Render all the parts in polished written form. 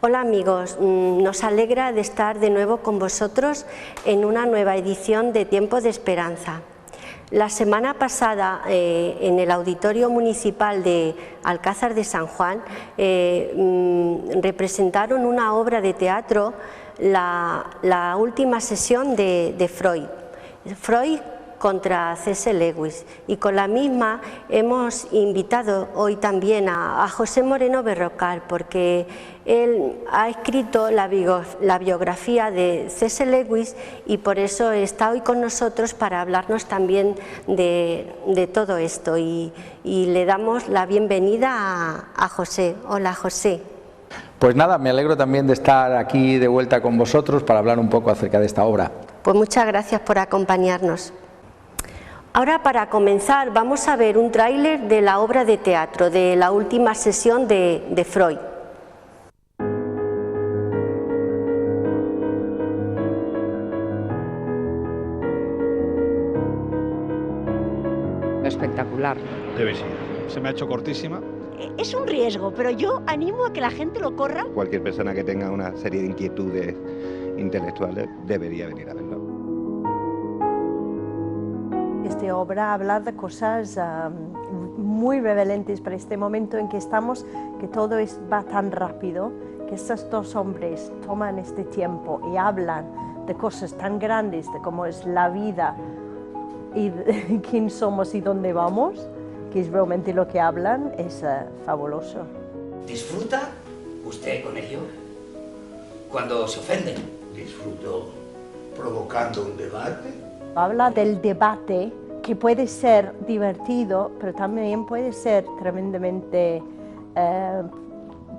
Hola amigos, nos alegra de estar de nuevo con vosotros en una nueva edición de Tiempo de Esperanza. La semana pasada en el Auditorio Municipal de Alcázar de San Juan representaron una obra de teatro, la última sesión de Freud. Freud contra C.S. Lewis, y con la misma hemos invitado hoy también a José Moreno Berrocal, porque él ha escrito la biografía de C.S. Lewis y por eso está hoy con nosotros para hablarnos también de todo esto, y le damos la bienvenida a José. Hola José. Pues nada, me alegro también de estar aquí de vuelta con vosotros para hablar un poco acerca de esta obra. Pues muchas gracias por acompañarnos. Ahora, para comenzar, vamos a ver un tráiler de la obra de teatro, de la última sesión de Freud. Espectacular. Debe ser. Se me ha hecho cortísima. Es un riesgo, pero yo animo a que la gente lo corra. Cualquier persona que tenga una serie de inquietudes intelectuales debería venir a verlo. Esta obra habla de cosas muy revelantes para este momento en que estamos, que todo va tan rápido, que estos dos hombres toman este tiempo y hablan de cosas tan grandes, de cómo es la vida y de quién somos y dónde vamos, que es realmente lo que hablan, es fabuloso. ¿Disfruta usted con ello? Cuando se ofenden. Disfruto provocando un debate. Habla del debate, que puede ser divertido, pero también puede ser tremendamente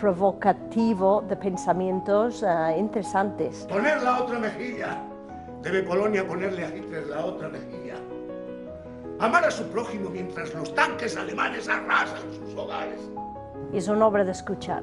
provocativo, de pensamientos interesantes. Poner la otra mejilla. Debe Polonia ponerle a Hitler la otra mejilla. Amar a su prójimo mientras los tanques alemanes arrasan sus hogares. Es una obra de escuchar.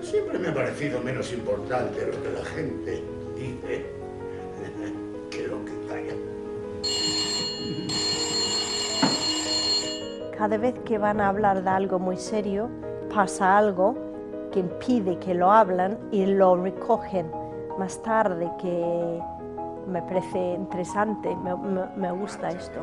Siempre me ha parecido menos importante lo que la gente dice que lo que calla. Cada vez que van a hablar de algo muy serio, pasa algo que impide que lo hablan y lo recogen más tarde, que me parece interesante, me gusta esto.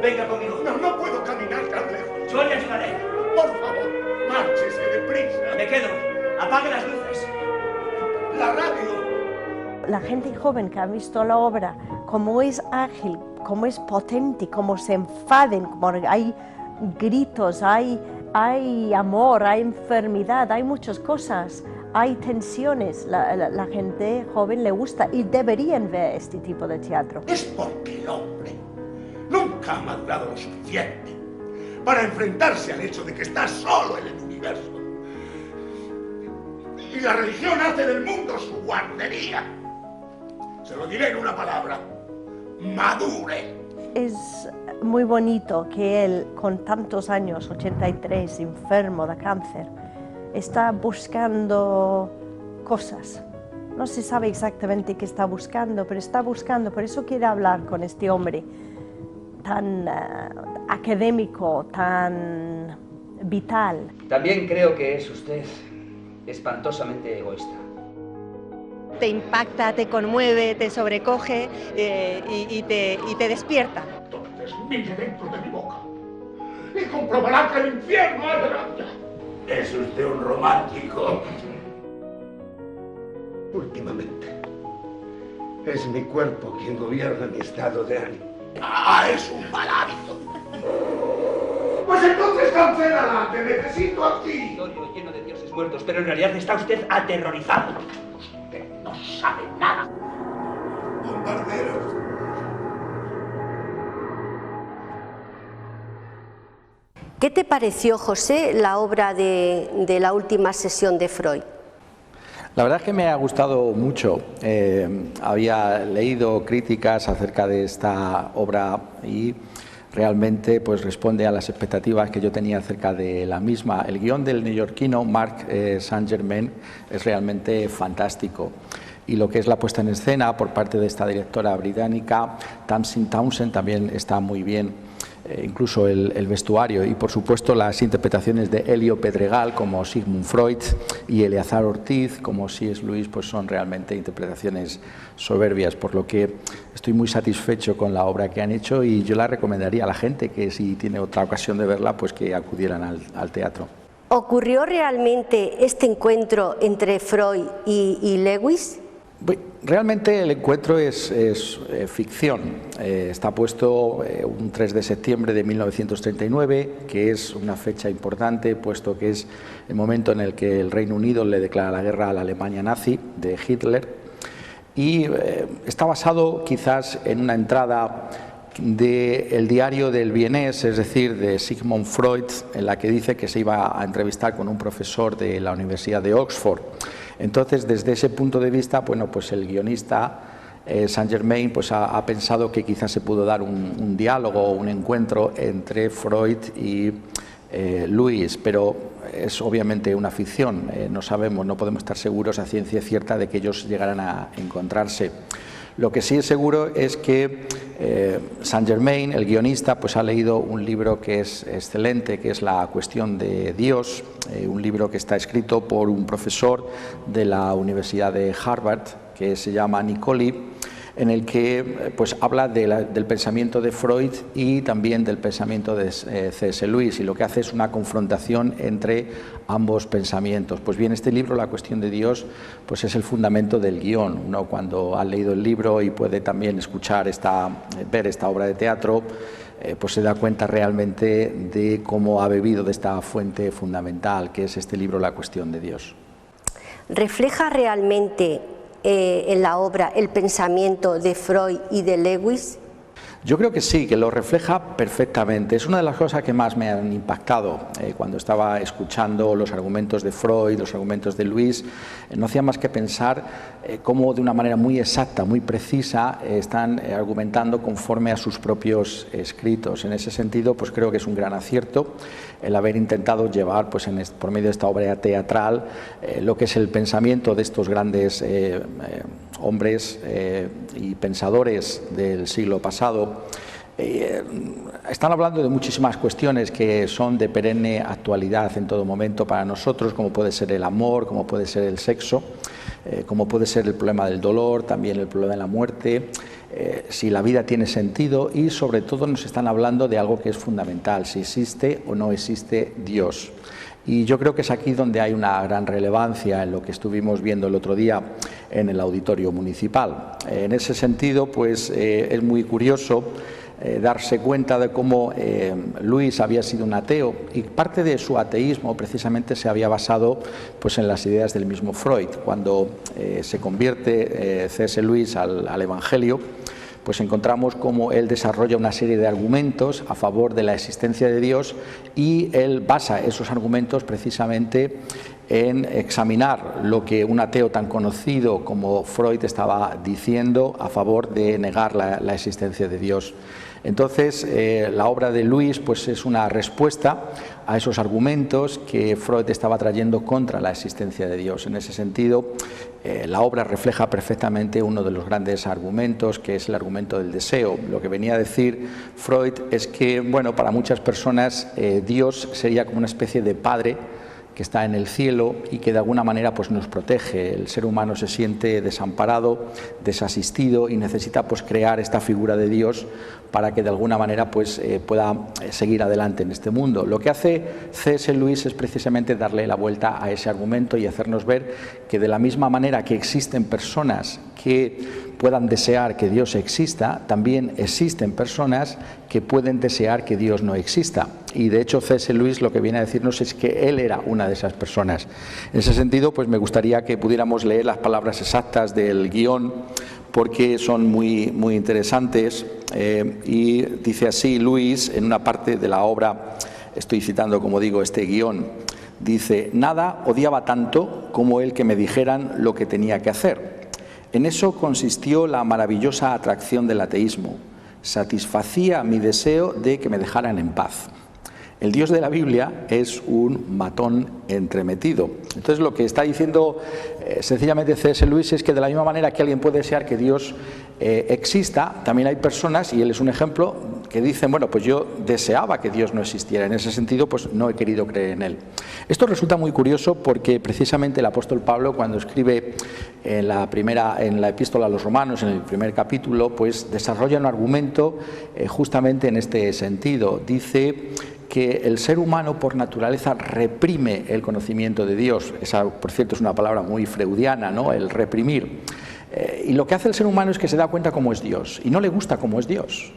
Venga conmigo. No puedo caminar tan lejos. Yo le ayudaré. Por favor, márchese deprisa. Me quedo. Apague las luces. La radio. La gente joven que ha visto la obra, cómo es ágil, cómo es potente, cómo se enfaden, como hay gritos, hay amor, hay enfermedad, hay muchas cosas, hay tensiones. La gente joven le gusta y deberían ver este tipo de teatro. Es porque el hombre nunca ha madurado lo suficiente para enfrentarse al hecho de que está solo en el universo. Y la religión hace del mundo su guardería. Se lo diré en una palabra: madure. Es muy bonito que él, con tantos años, 83, enfermo de cáncer, está buscando cosas. No se sabe exactamente qué está buscando, pero está buscando. Por eso quiere hablar con este hombre tan académico, tan vital. También creo que es usted espantosamente egoísta. Te impacta, te conmueve, te sobrecoge y te despierta. Entonces mire dentro de mi boca y comprobará que el infierno es grande. Es usted un romántico. Últimamente es mi cuerpo quien gobierna mi estado de ánimo. Es un mal hábito. Pues entonces cancélala, te necesito aquí. Auditorio lleno de dioses muertos, pero en realidad está usted aterrorizado. Usted no sabe nada. Bombarderos. ¿Qué te pareció, José, la obra de la última sesión de Freud? La verdad es que me ha gustado mucho. Había leído críticas acerca de esta obra y realmente pues responde a las expectativas que yo tenía acerca de la misma. El guión del neoyorquino Mark Saint-Germain es realmente fantástico. Y lo que es la puesta en escena por parte de esta directora británica, Tamsin Townsend, también está muy bien. incluso el vestuario, y por supuesto las interpretaciones de Elio Pedregal como Sigmund Freud y Eleazar Ortiz como C.S. Lewis, pues son realmente interpretaciones soberbias, por lo que estoy muy satisfecho con la obra que han hecho y yo la recomendaría a la gente que si tiene otra ocasión de verla, pues que acudieran al teatro. ¿Ocurrió realmente este encuentro entre Freud y Lewis? Realmente el encuentro es ficción. Está puesto un 3 de septiembre de 1939, que es una fecha importante, puesto que es el momento en el que el Reino Unido le declara la guerra a la Alemania nazi de Hitler, y está basado quizás en una entrada del diario del vienés, es decir, de Sigmund Freud, en la que dice que se iba a entrevistar con un profesor de la Universidad de Oxford. Entonces, desde ese punto de vista, bueno, pues el guionista Saint-Germain pues ha pensado que quizás se pudo dar un diálogo o un encuentro entre Freud y Lewis, pero es obviamente una ficción, no sabemos, no podemos estar seguros a ciencia cierta de que ellos llegaran a encontrarse. Lo que sí es seguro es que Saint-Germain, el guionista, pues ha leído un libro que es excelente, que es La cuestión de Dios, un libro que está escrito por un profesor de la Universidad de Harvard, que se llama Nicoli, en el que pues habla del pensamiento de Freud y también del pensamiento de C.S. Lewis, y lo que hace es una confrontación entre ambos pensamientos. Pues bien, este libro, La cuestión de Dios, pues es el fundamento del guión. Uno, cuando ha leído el libro y puede también ver esta obra de teatro, pues se da cuenta realmente de cómo ha bebido de esta fuente fundamental, que es este libro, La cuestión de Dios. ¿Refleja realmente en la obra el pensamiento de Freud y de Lewis? Yo creo que sí, que lo refleja perfectamente. Es una de las cosas que más me han impactado cuando estaba escuchando los argumentos de Freud, los argumentos de Lewis. No hacía más que pensar cómo de una manera muy exacta, muy precisa, están argumentando conforme a sus propios escritos. En ese sentido, pues creo que es un gran acierto el haber intentado llevar, pues por medio de esta obra teatral, lo que es el pensamiento de estos grandes hombres y pensadores del siglo pasado. Están hablando de muchísimas cuestiones que son de perenne actualidad en todo momento para nosotros, como puede ser el amor, como puede ser el sexo, como puede ser el problema del dolor, también el problema de la muerte, si la vida tiene sentido, y sobre todo nos están hablando de algo que es fundamental, si existe o no existe Dios. Y yo creo que es aquí donde hay una gran relevancia en lo que estuvimos viendo el otro día en el auditorio municipal. En ese sentido, pues es muy curioso darse cuenta de cómo Lewis había sido un ateo, y parte de su ateísmo precisamente se había basado pues en las ideas del mismo Freud. Cuando se convierte C.S. Lewis al Evangelio, pues encontramos cómo él desarrolla una serie de argumentos a favor de la existencia de Dios, y él basa esos argumentos precisamente en examinar lo que un ateo tan conocido como Freud estaba diciendo a favor de negar la existencia de Dios. Entonces, la obra de Lewis pues es una respuesta a esos argumentos que Freud estaba trayendo contra la existencia de Dios. En ese sentido, la obra refleja perfectamente uno de los grandes argumentos, que es el argumento del deseo. Lo que venía a decir Freud es que, bueno, para muchas personas Dios sería como una especie de padre que está en el cielo y que de alguna manera pues nos protege. El ser humano se siente desamparado, desasistido, y necesita pues crear esta figura de Dios para que de alguna manera pues pueda seguir adelante en este mundo. Lo que hace C.S. Lewis es precisamente darle la vuelta a ese argumento y hacernos ver que de la misma manera que existen personas que puedan desear que Dios exista, también existen personas que pueden desear que Dios no exista. Y de hecho C.S. Lewis lo que viene a decirnos es que él era una de esas personas. En ese sentido, pues me gustaría que pudiéramos leer las palabras exactas del guión, porque son muy interesantes, y dice así Lewis en una parte de la obra, estoy citando como digo este guión, dice: nada odiaba tanto como el que me dijeran lo que tenía que hacer. En eso consistió la maravillosa atracción del ateísmo. Satisfacía mi deseo de que me dejaran en paz. El Dios de la Biblia es un matón entremetido. Entonces lo que está diciendo sencillamente C.S. Lewis es que de la misma manera que alguien puede desear que Dios exista, también hay personas, y él es un ejemplo, que dicen, bueno, pues yo deseaba que Dios no existiera, en ese sentido pues no he querido creer en Él. Esto resulta muy curioso porque precisamente el apóstol Pablo, cuando escribe en la epístola a los Romanos, en el primer capítulo, pues desarrolla un argumento justamente en este sentido. Dice que el ser humano por naturaleza reprime el conocimiento de Dios. Esa, por cierto, es una palabra muy freudiana, ¿no? El reprimir. Y lo que hace el ser humano es que se da cuenta cómo es Dios y no le gusta cómo es Dios.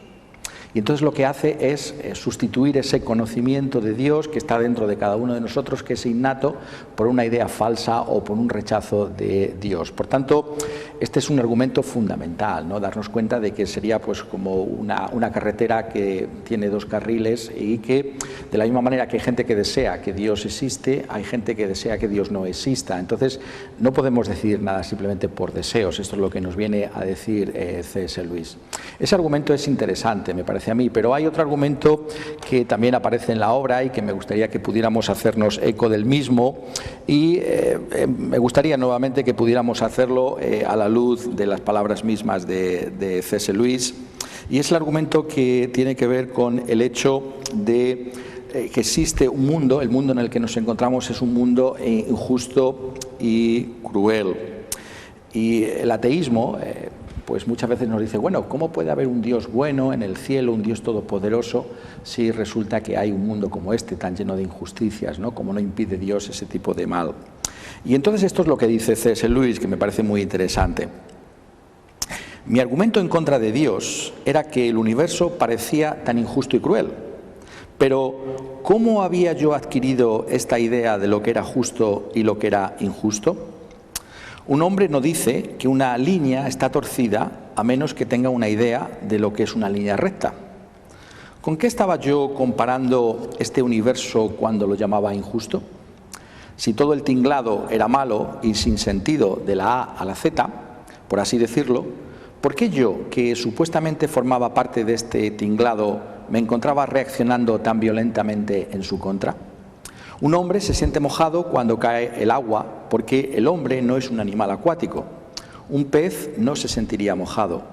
Y entonces lo que hace es sustituir ese conocimiento de Dios que está dentro de cada uno de nosotros, que es innato, por una idea falsa o por un rechazo de Dios. Por tanto, este es un argumento fundamental, ¿no? Darnos cuenta de que sería pues como una carretera que tiene dos carriles y que de la misma manera que hay gente que desea que Dios existe, hay gente que desea que Dios no exista. Entonces no podemos decidir nada simplemente por deseos. Esto es lo que nos viene a decir C.S. Lewis. Ese argumento es interesante, me parece a mí, pero hay otro argumento que también aparece en la obra y que me gustaría que pudiéramos hacernos eco del mismo, y me gustaría nuevamente que pudiéramos hacerlo a la luz de las palabras mismas de C.S. Lewis, y es el argumento que tiene que ver con el hecho de que existe un mundo, el mundo en el que nos encontramos es un mundo injusto y cruel, y el ateísmo pues muchas veces nos dice, bueno, ¿cómo puede haber un Dios bueno en el cielo, un Dios todopoderoso, si resulta que hay un mundo como este, tan lleno de injusticias, ¿no? ¿Cómo no impide Dios ese tipo de mal? Y entonces esto es lo que dice C.S. Lewis, que me parece muy interesante. Mi argumento en contra de Dios era que el universo parecía tan injusto y cruel. Pero, ¿cómo había yo adquirido esta idea de lo que era justo y lo que era injusto? Un hombre no dice que una línea está torcida a menos que tenga una idea de lo que es una línea recta. ¿Con qué estaba yo comparando este universo cuando lo llamaba injusto? Si todo el tinglado era malo y sin sentido de la A a la Z, por así decirlo, ¿por qué yo, que supuestamente formaba parte de este tinglado, me encontraba reaccionando tan violentamente en su contra? Un hombre se siente mojado cuando cae el agua porque el hombre no es un animal acuático. Un pez no se sentiría mojado.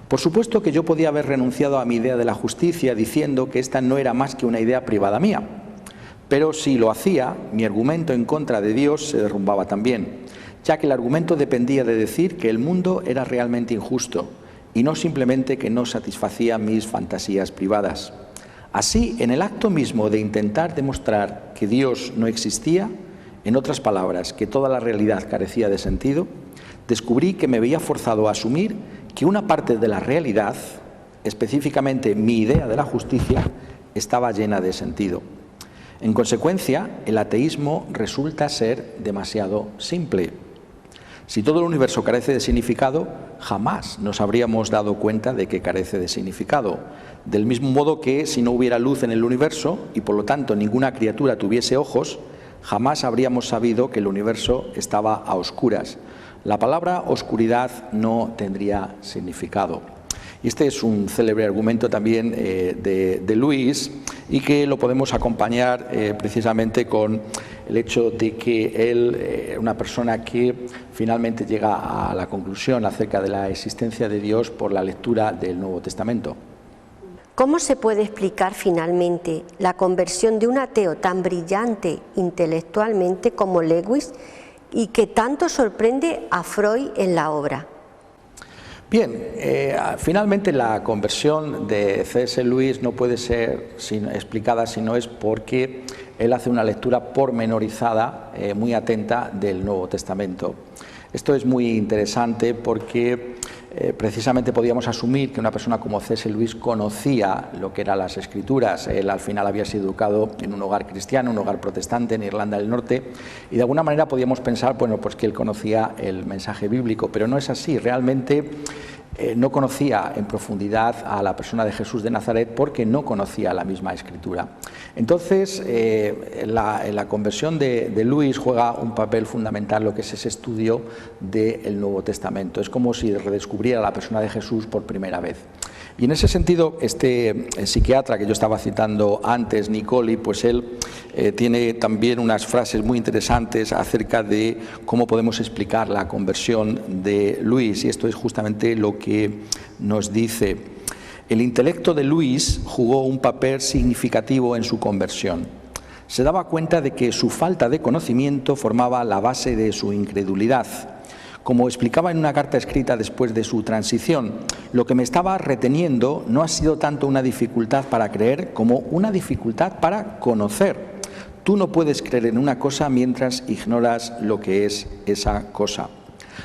Por supuesto que yo podía haber renunciado a mi idea de la justicia diciendo que esta no era más que una idea privada mía. Pero si lo hacía, mi argumento en contra de Dios se derrumbaba también, ya que el argumento dependía de decir que el mundo era realmente injusto y no simplemente que no satisfacía mis fantasías privadas. Así, en el acto mismo de intentar demostrar que Dios no existía, en otras palabras, que toda la realidad carecía de sentido, descubrí que me veía forzado a asumir que una parte de la realidad, específicamente mi idea de la justicia, estaba llena de sentido. En consecuencia, el ateísmo resulta ser demasiado simple. Si todo el universo carece de significado, jamás nos habríamos dado cuenta de que carece de significado. Del mismo modo que si no hubiera luz en el universo y por lo tanto ninguna criatura tuviese ojos, jamás habríamos sabido que el universo estaba a oscuras. La palabra oscuridad no tendría significado. Y este es un célebre argumento también de Lewis, y que lo podemos acompañar precisamente con el hecho de que él, una persona que finalmente llega a la conclusión acerca de la existencia de Dios por la lectura del Nuevo Testamento. ¿Cómo se puede explicar finalmente la conversión de un ateo tan brillante intelectualmente como Lewis y que tanto sorprende a Freud en la obra? Bien, finalmente la conversión de C.S. Lewis no puede ser explicada si no es porque él hace una lectura pormenorizada, muy atenta del Nuevo Testamento. Esto es muy interesante porque precisamente podíamos asumir que una persona como C.S. Lewis conocía lo que eran las Escrituras. Él al final había sido educado en un hogar cristiano, un hogar protestante en Irlanda del Norte, y de alguna manera podíamos pensar, bueno, pues que él conocía el mensaje bíblico, pero no es así. Realmente no conocía en profundidad a la persona de Jesús de Nazaret porque no conocía la misma Escritura. Entonces, en la conversión de Lewis juega un papel fundamental lo que es ese estudio del Nuevo Testamento. Es como si redescubriera la persona de Jesús por primera vez. Y en ese sentido, este psiquiatra que yo estaba citando antes, Nicoli, pues él tiene también unas frases muy interesantes acerca de cómo podemos explicar la conversión de Lewis, y esto es justamente lo que nos dice. El intelecto de Luis jugó un papel significativo en su conversión. Se daba cuenta de que su falta de conocimiento formaba la base de su incredulidad. Como explicaba en una carta escrita después de su transición, lo que me estaba reteniendo no ha sido tanto una dificultad para creer como una dificultad para conocer. Tú no puedes creer en una cosa mientras ignoras lo que es esa cosa.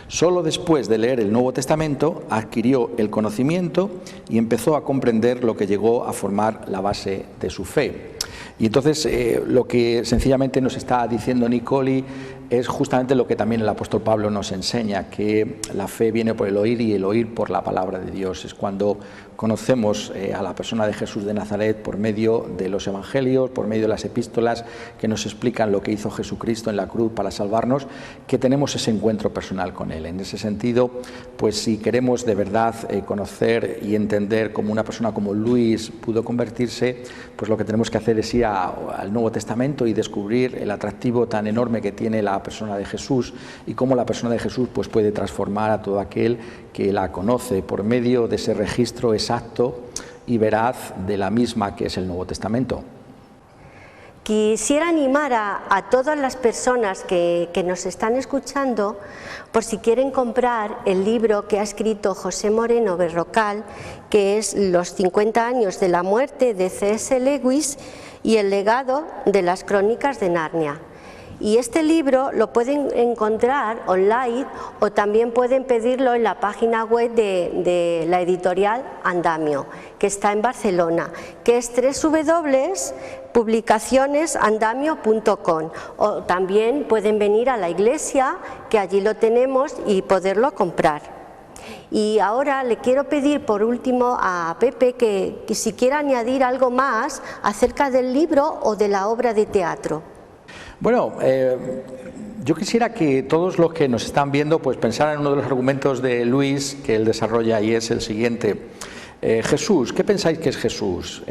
Solo después de leer el Nuevo Testamento adquirió el conocimiento y empezó a comprender lo que llegó a formar la base de su fe. Y entonces lo que sencillamente nos está diciendo Nicoli es justamente lo que también el apóstol Pablo nos enseña, que la fe viene por el oír y el oír por la palabra de Dios. Es cuando conocemos a la persona de Jesús de Nazaret por medio de los evangelios, por medio de las epístolas que nos explican lo que hizo Jesucristo en la cruz para salvarnos, que tenemos ese encuentro personal con Él. En ese sentido, pues si queremos de verdad conocer y entender cómo una persona como Luis pudo convertirse, pues lo que tenemos que hacer es ir al Nuevo Testamento y descubrir el atractivo tan enorme que tiene la persona de Jesús y cómo la persona de Jesús pues puede transformar a todo aquel que la conoce por medio de ese registro exacto y veraz de la misma que es el Nuevo Testamento. Quisiera animar a todas las personas que nos están escuchando, por si quieren comprar el libro que ha escrito José Moreno Berrocal, que es Los 50 años de la muerte de C.S. Lewis y el legado de las crónicas de Narnia. Y este libro lo pueden encontrar online o también pueden pedirlo en la página web de la editorial Andamio, que está en Barcelona, que es www.publicacionesandamio.com, o también pueden venir a la iglesia, que allí lo tenemos, y poderlo comprar. Y ahora le quiero pedir por último a Pepe que si quiere añadir algo más acerca del libro o de la obra de teatro. Bueno, yo quisiera que todos los que nos están viendo pues pensaran en uno de los argumentos de Luis que él desarrolla, y es el siguiente. Jesús, ¿qué pensáis que es Jesús?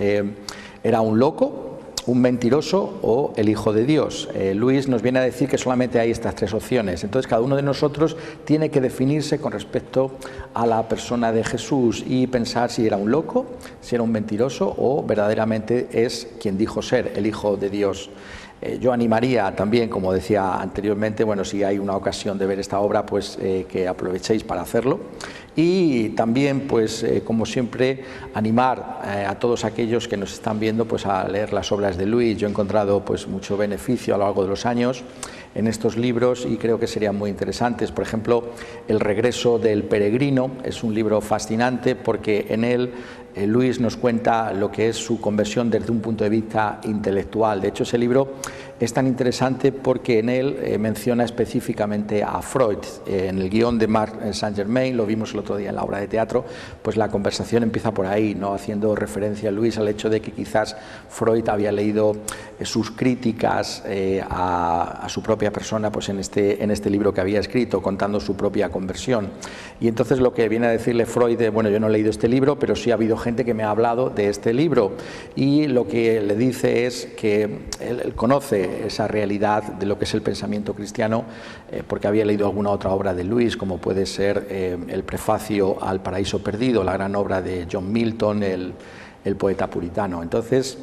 ¿Era un loco, un mentiroso o el Hijo de Dios? Luis nos viene a decir que solamente hay estas tres opciones. Entonces cada uno de nosotros tiene que definirse con respecto a la persona de Jesús y pensar si era un loco, si era un mentiroso o verdaderamente es quien dijo ser, el Hijo de Dios. Yo animaría también, como decía anteriormente, bueno, si hay una ocasión de ver esta obra, pues que aprovechéis para hacerlo. Y también, pues como siempre, animar a todos aquellos que nos están viendo pues a leer las obras de Luis. Yo he encontrado pues mucho beneficio a lo largo de los años en estos libros y creo que serían muy interesantes. Por ejemplo, El regreso del peregrino es un libro fascinante porque en él Luis nos cuenta lo que es su conversión desde un punto de vista intelectual. De hecho, ese libro es tan interesante porque en él menciona específicamente a Freud. En el guión de Marc Saint-Germain, lo vimos el otro día en la obra de teatro, pues la conversación empieza por ahí, ¿no? Haciendo referencia a Luis al hecho de que quizás Freud había leído sus críticas a su propia persona pues en este libro que había escrito, contando su propia conversión. Y entonces lo que viene a decirle Freud, bueno, yo no he leído este libro, pero sí ha habido gente que me ha hablado de este libro, y lo que le dice es que él conoce esa realidad de lo que es el pensamiento cristiano porque había leído alguna otra obra de Luis, como puede ser el prefacio al Paraíso Perdido, la gran obra de John Milton, el poeta puritano. Entonces,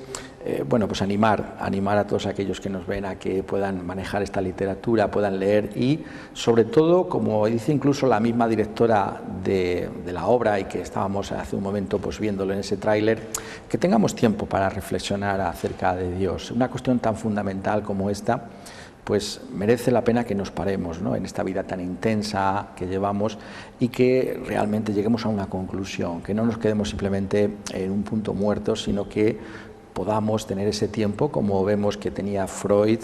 bueno, pues animar a todos aquellos que nos ven a que puedan manejar esta literatura, puedan leer y, sobre todo, como dice incluso la misma directora de la obra y que estábamos hace un momento pues viéndolo en ese tráiler, que tengamos tiempo para reflexionar acerca de Dios. Una cuestión tan fundamental como esta, pues merece la pena que nos paremos, ¿no?, en esta vida tan intensa que llevamos y que realmente lleguemos a una conclusión, que no nos quedemos simplemente en un punto muerto, sino que podamos tener ese tiempo, como vemos que tenía Freud.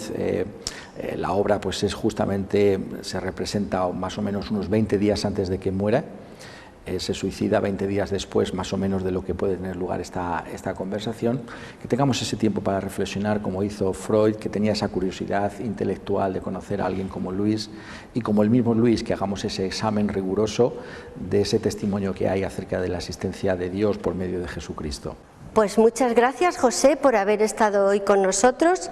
La obra pues es justamente, se representa más o menos unos 20 días antes de que muera, se suicida 20 días después más o menos de lo que puede tener lugar esta conversación, que tengamos ese tiempo para reflexionar como hizo Freud, que tenía esa curiosidad intelectual de conocer a alguien como Luis, y como el mismo Luis, que hagamos ese examen riguroso de ese testimonio que hay acerca de la existencia de Dios por medio de Jesucristo. Pues muchas gracias, José, por haber estado hoy con nosotros.